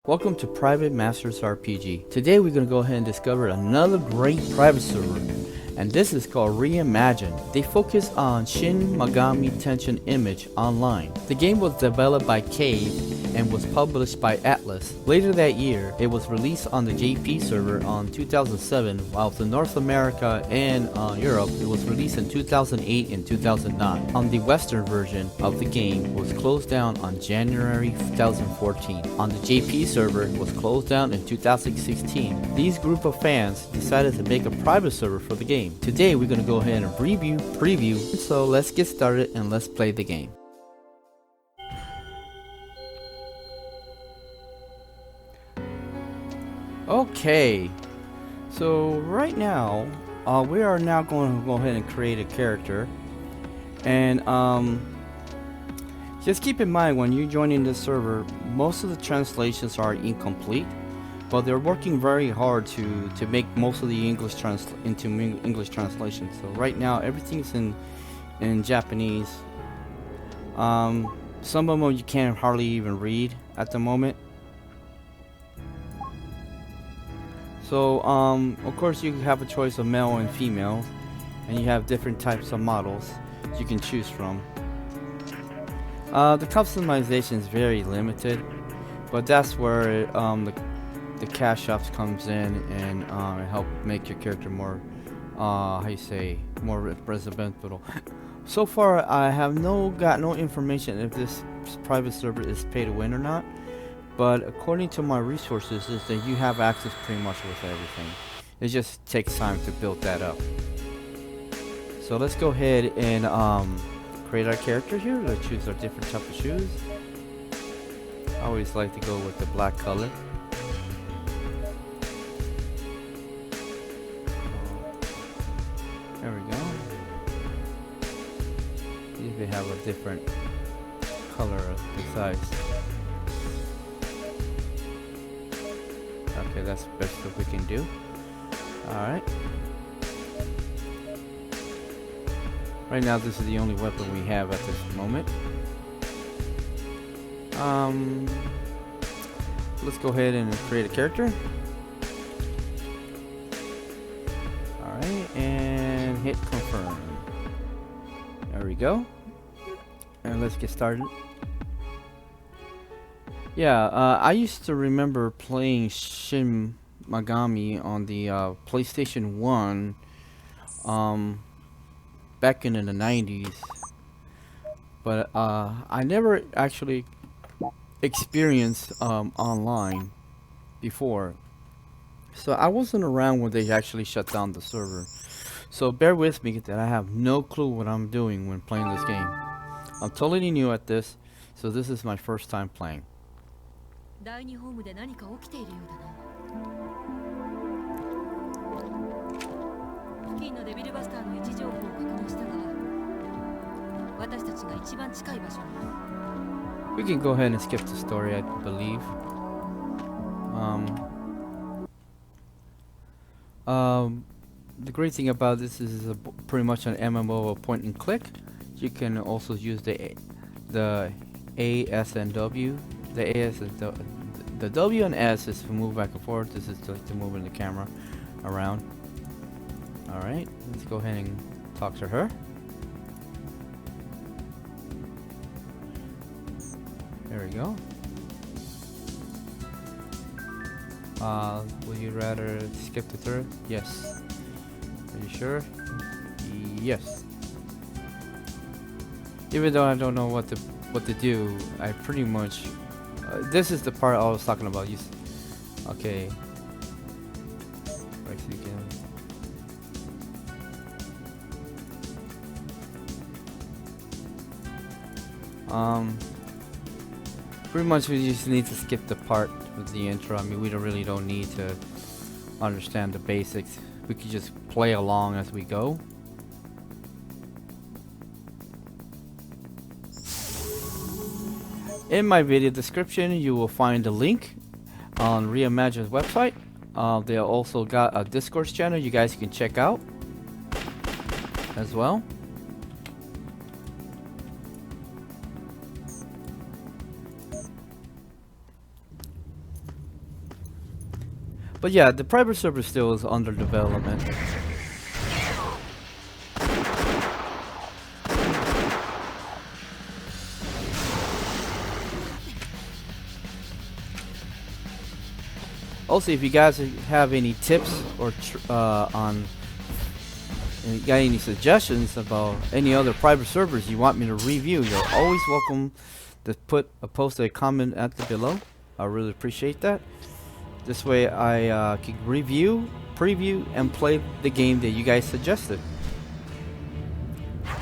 Welcome to Private Masters RPG. Today we're going to go ahead and discover another great private server, and this is called Reimagine. They focus on Shin Megami Tensei Image Online. The game was developed by Cave and was published by Atlas. Later that year, it was released on the JP server on 2007, while in North America and Europe, it was released in 2008 and 2009. On the Western version of the game was closed down on January 2014. On the JP server, it was closed down in 2016. These group of fans decided to make a private server for the game. Today, we're going to go ahead and preview. So let's get started and let's play the game. Okay, so right now, we are now going to go ahead and create a character, and just keep in mind when you're joining this server, most of the translations are incomplete, but they're working very hard to make most of the English into English translations. So right now, everything's in Japanese. Some of them you can't hardly even read at the moment. So, of course you have a choice of male and female, and you have different types of models you can choose from. The customization is very limited, but that's where the cash shops comes in and help make your character more, more representable. So far, I have got no information if this private server is pay to win or not. But according to my resources, is that you have access pretty much with everything. It just takes time to build that up. So let's go ahead and create our character here. Let's choose our different type of shoes. I always like to go with the black color. There we go. See if they have a different color besides. Okay, that's the best that we can do. Alright. Right now, this is the only weapon we have at this moment. Let's go ahead and create a character. Alright, and hit confirm. There we go. And let's get started. Yeah, I used to remember playing Shin Megami on the PlayStation 1 back in the 90s, but I never actually experienced online before, so I wasn't around when they actually shut down the server. So bear with me that I have no clue what I'm doing when playing this game. I'm totally new at this, so this is my first time playing. 第2ホームで何か起きているようだな。付近のデビルバスターの位置情報を確認したが、私たちが一番近い場所に。We can go ahead and skip the story, I believe. The great thing about this is pretty much an MMO, a point and click. You can also use the A, S, and W. The A is the W and S is to move back and forth. This is to move in the camera around. Alright, let's go ahead and talk to her. There we go. Would you rather skip the third? Yes. Are you sure? Yes. Even though I don't know what to do, I pretty much this is the part I was talking about. Okay. Right again. Pretty much we just need to skip the part with the intro. I mean, we really don't need to understand the basics. We could just play along as we go. In my video description, you will find a link on Reimagine's website. They also got a Discord channel you guys can check out as well. But yeah, the private server still is under development. Also, if you guys have any tips or on and you got any suggestions about any other private servers you want me to review, you're always welcome to post a comment at the below. I really appreciate that. This way I can review, preview, and play the game that you guys suggested.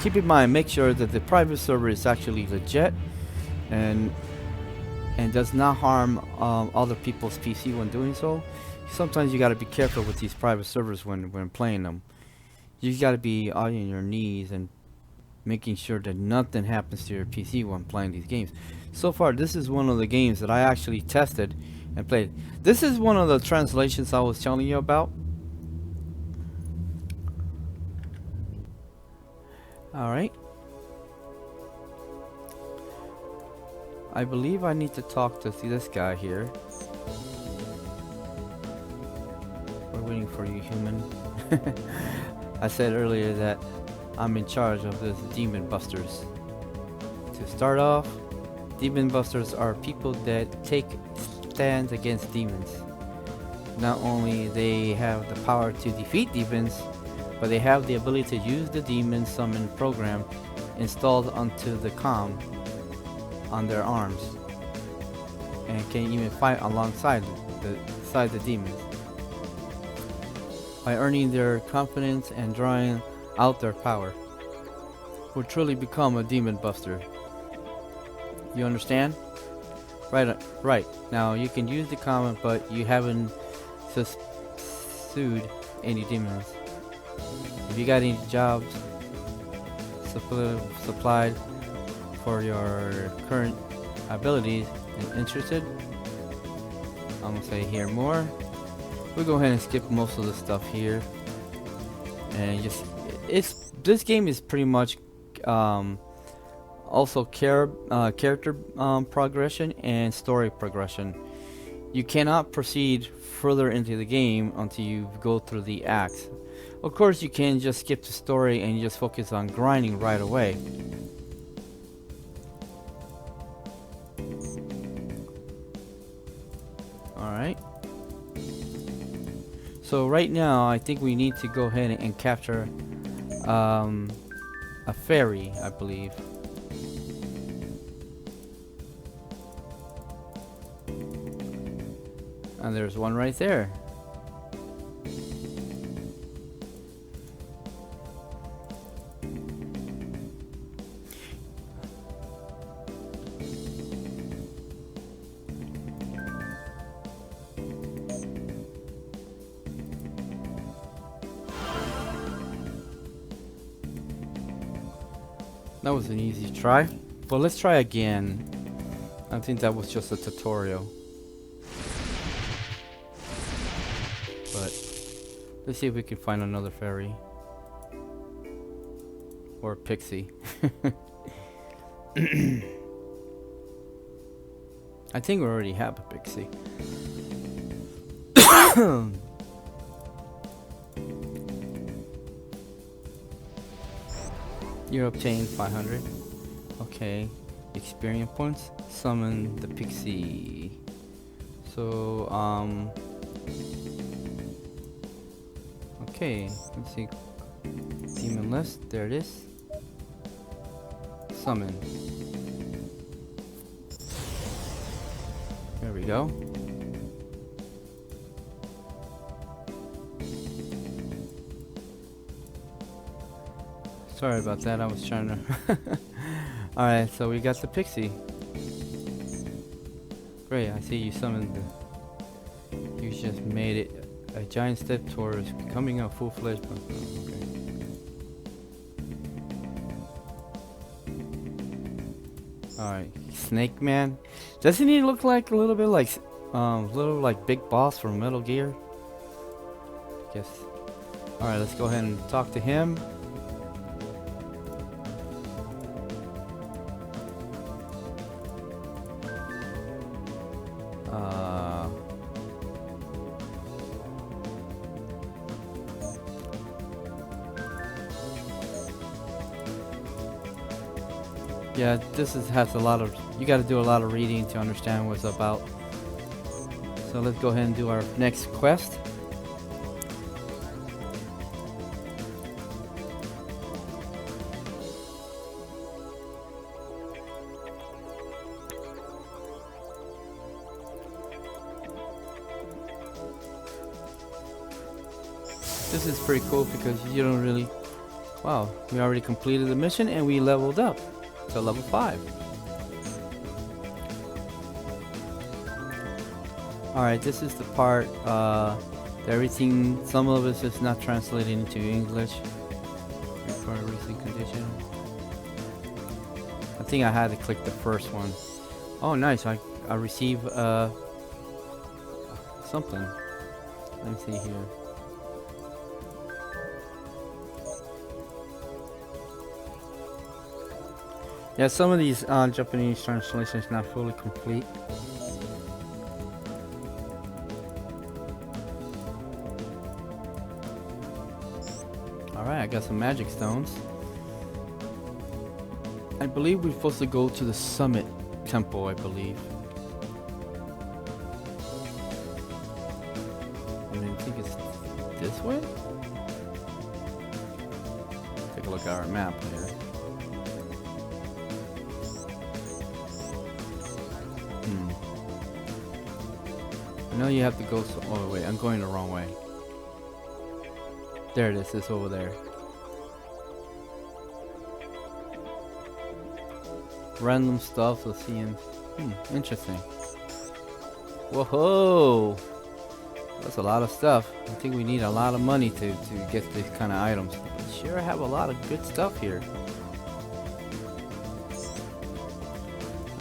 Keep in mind, make sure that the private server is actually legit and does not harm other people's PC when doing so. Sometimes you got to be careful with these private servers when playing them. You got to be on your knees and making sure that nothing happens to your PC when playing these games. So far, this is one of the games that I actually tested and played. This is one of the translations I was telling you about. Alright. I believe I need to talk to this guy here. We're waiting for you, human. I said earlier that I'm in charge of this demon busters. To start off, demon busters are people that take stands against demons. Not only they have the power to defeat demons, but they have the ability to use the demon summon program installed onto the comm on their arms, and can even fight alongside the demons. By earning their confidence and drawing out their power, will truly become a demon buster. You understand? Right. Now you can use the comment, but you haven't sued any demons. If you got any jobs supplied for your current abilities and interested, I'm gonna say hear more. We'll go ahead and skip most of the stuff here, and this game is pretty much also character progression and story progression. You cannot proceed further into the game until you go through the acts. Of course, you can just skip the story and you just focus on grinding right away. Alright. So right now, I think we need to go ahead and capture a fairy, I believe. And there's one right there. That was an easy try, but let's try again. I think that was just a tutorial. But let's see if we can find another fairy. Or a pixie. I think we already have a pixie. You obtained 500. Okay. Experience points. Summon the pixie. So, okay. Let's see. Demon list. There it is. Summon. There we go. Sorry about that, I was trying to... Alright, so we got the pixie. Great, I see you summoned the... You just made it a giant step towards becoming a full-fledged... Okay. Alright, Snake Man. Doesn't he look like a little bit like Big Boss from Metal Gear? I guess. Alright, let's go ahead and talk to him. Yeah, this has a lot of. You got to do a lot of reading to understand what it's about. So let's go ahead and do our next quest. This is pretty cool because you don't really. Wow, we already completed the mission and we leveled up to level 5. Alright, this is the part everything, some of it is not translated into English. For a recent condition. I think I had to click the first one. Oh nice, I receive something. Let me see here. Yeah, some of these Japanese translations not fully complete. Alright, I got some magic stones. I believe we're supposed to go to the summit temple, I believe. I think it's this way? Take a look at our map here. I know you have to go so. Oh wait, I'm going the wrong way. There it is. It's over there. Random stuff. Let's see him. Interesting. Whoa! That's a lot of stuff. I think we need a lot of money to get these kind of items. We sure have a lot of good stuff here.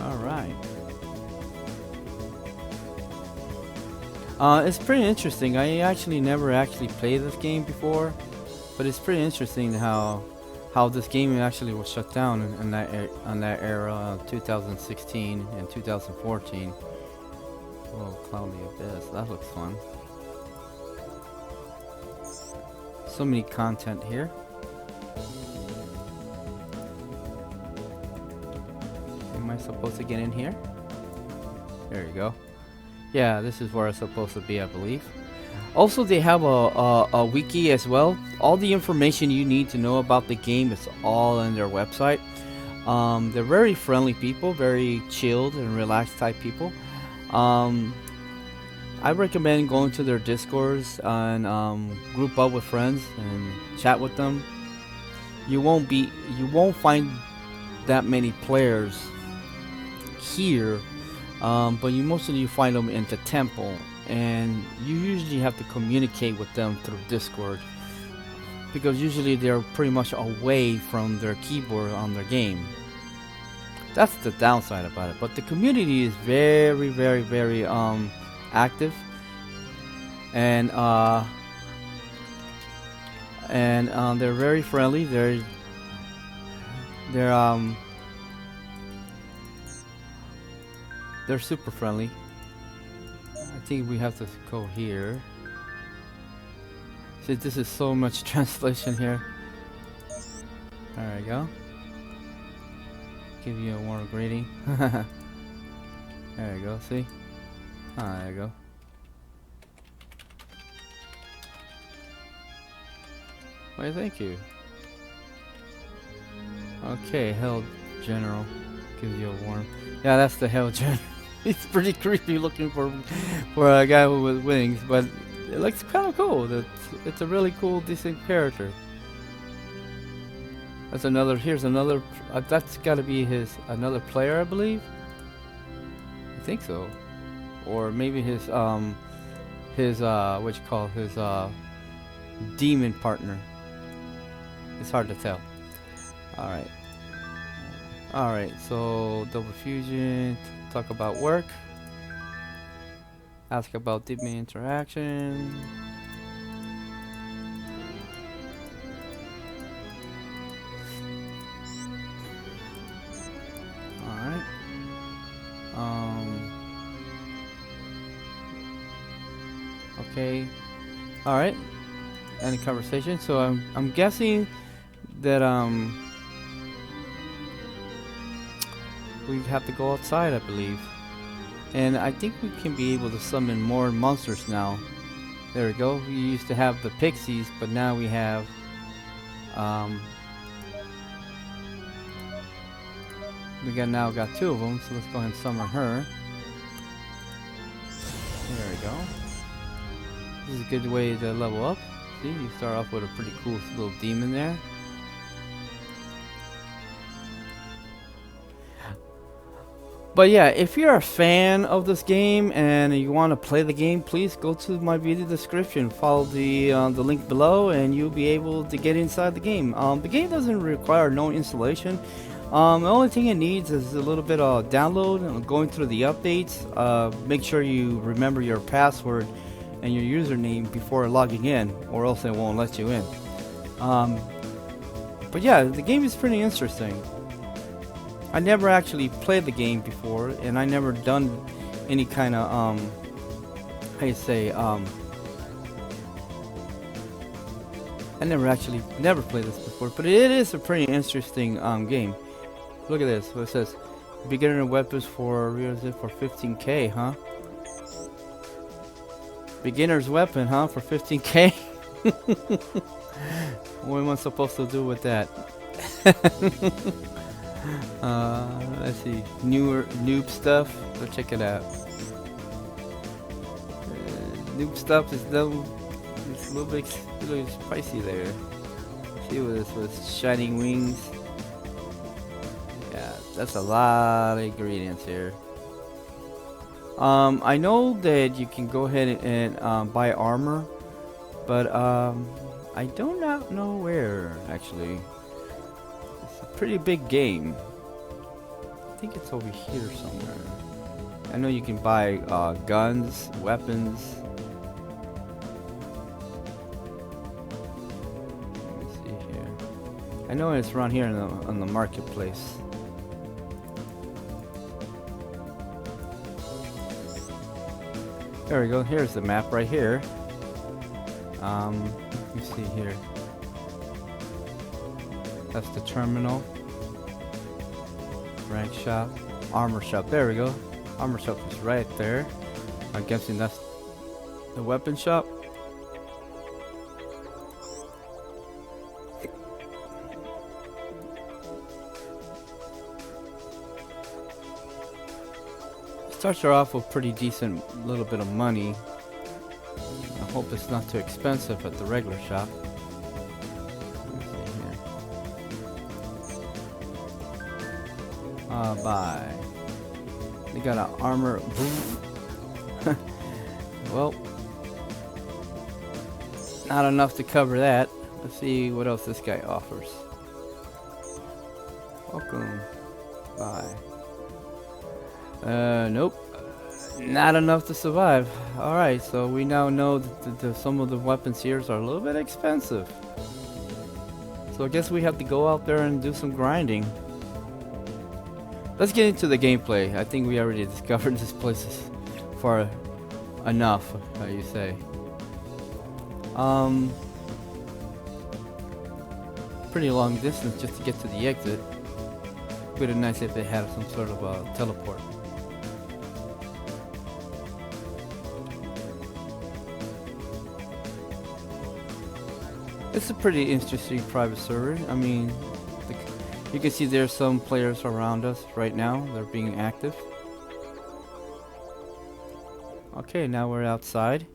All right. It's pretty interesting. I actually never played this game before, but it's pretty interesting how this game actually was shut down in that era, 2016 and 2014. Oh, Cloudy Abyss. That looks fun. So many content here. Am I supposed to get in here? There you go. Yeah, this is where it's supposed to be, I believe. Also, they have a wiki as well. All the information you need to know about the game is all on their website. They're very friendly people, very chilled and relaxed type people. I recommend going to their Discords and group up with friends and chat with them. You won't find that many players here. But mostly you find them in the temple, and you usually have to communicate with them through Discord because usually they're pretty much away from their keyboard on their game. That's the downside about it. But the community is very, very, very active, and they're very friendly. They're super friendly. I think we have to go here. See, this is so much translation here. There we go. Give you a warm greeting. There you go, see? Ah, there you go. Why, thank you. Okay, Hell General. Gives you a warm. Yeah, that's the Hell General. It's pretty creepy looking for a guy with wings, but it looks kind of cool. It's a really cool, decent character. That's another. Here's another. That's got to be another player, I believe. I think so, or maybe his what you call his demon partner. It's hard to tell. All right. Alright, so double fusion, talk about work, ask about deep interaction. Alright. Okay. Alright. Any conversation? So I'm guessing that we have to go outside, I believe. And I think we can be able to summon more monsters now. There we go. We used to have the pixies, but now we have now got 2 of them, so let's go ahead and summon her. There we go. This is a good way to level up. See, you start off with a pretty cool little demon there. But yeah, if you're a fan of this game and you want to play the game, please go to my video description, follow the link below, and you'll be able to get inside the game. The game doesn't require no installation. The only thing it needs is a little bit of download and going through the updates. Make sure you remember your password and your username before logging in, or else it won't let you in. But yeah, the game is pretty interesting. I never actually played the game before, and I never done any kind of how you say I never played this before, but it is a pretty interesting game. Look at this. What it says: beginner weapons for 15k, huh? Beginner's weapon, huh? For 15k. What am I supposed to do with that? Let's see, noob stuff. Let's check it out. Noob stuff is it's a little bit spicy there. See what this with shining wings. Yeah, that's a lot of ingredients here. I know that you can go ahead and buy armor, but I do not know where actually. Pretty big game. I think it's over here somewhere. I know you can buy guns, weapons. Let me see here. I know it's around here on the marketplace. There we go. Here's the map right here. Let me see here. That's the terminal. Rank shop. Armor shop. There we go. Armor shop is right there. I'm guessing that's the weapon shop. Starts her off with pretty decent little bit of money. I hope it's not too expensive at the regular shop. Buy. They got an armor. Well, not enough to cover that. Let's see what else this guy offers. Welcome. Buy. Nope. Not enough to survive. Alright, so we now know that some of the weapons here are a little bit expensive. So I guess we have to go out there and do some grinding. Let's get into the gameplay. I think we already discovered this place is far enough, how you say. Pretty long distance just to get to the exit. Would have been nice if they had some sort of a teleport. It's a pretty interesting private server. I mean, you can see there's some players around us right now. They're being active. Okay, now we're outside.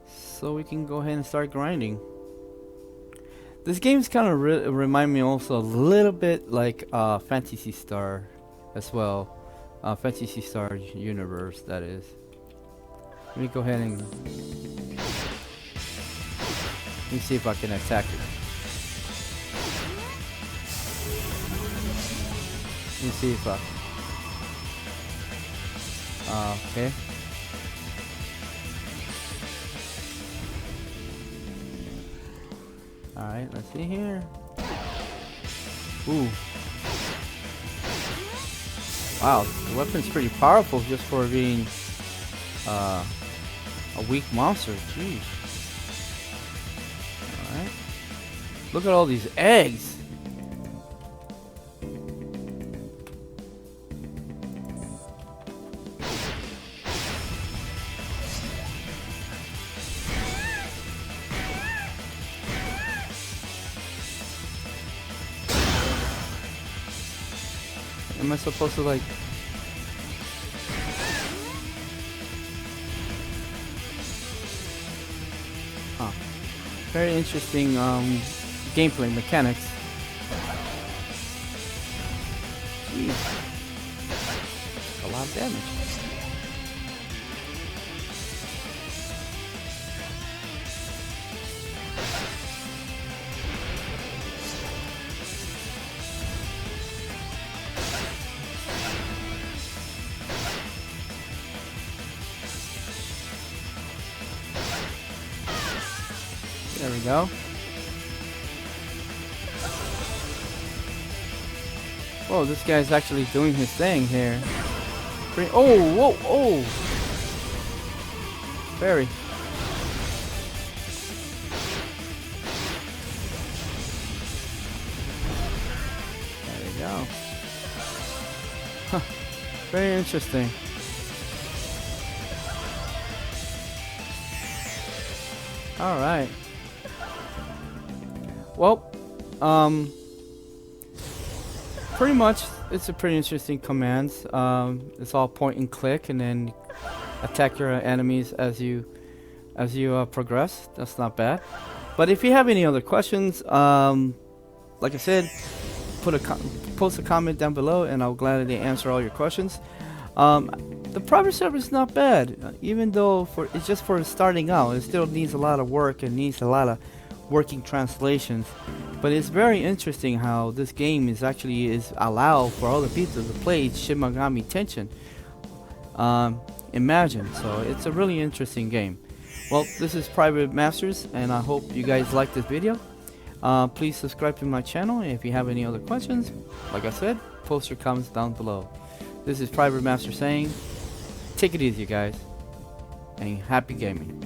So we can go ahead and start grinding. This game's kind of remind me also a little bit like Fantasy Star as well. Fantasy Star universe, that is. Let me go ahead and... Let me see if I can attack it. Let me see if I... okay. Alright, let's see here. Ooh. Wow, the weapon's pretty powerful just for being a weak monster. Jeez. Alright. Look at all these eggs. Am I supposed to like... Huh. Very interesting gameplay mechanics. Jeez. A lot of damage. There we go. Whoa, this guy's actually doing his thing here. Oh, whoa, oh! Very. There we go. Huh. Very interesting. All right. Well, pretty much it's a pretty interesting commands. It's all point and click, and then attack your enemies as you progress. That's not bad. But if you have any other questions, like I said, post a comment down below, and I'll gladly answer all your questions. The private server is not bad, even though it's just for starting out. It still needs a lot of work and needs a lot of working translations. But it's very interesting how this game is allowed for other people to play Shin Megami Tensei Imagine. So it's a really interesting game. Well, this is Private Masters, and I hope you guys like this video. Please subscribe to my channel, and if you have any other questions, like I said, post your comments down below. This is Private Master saying, take it easy guys, and happy gaming.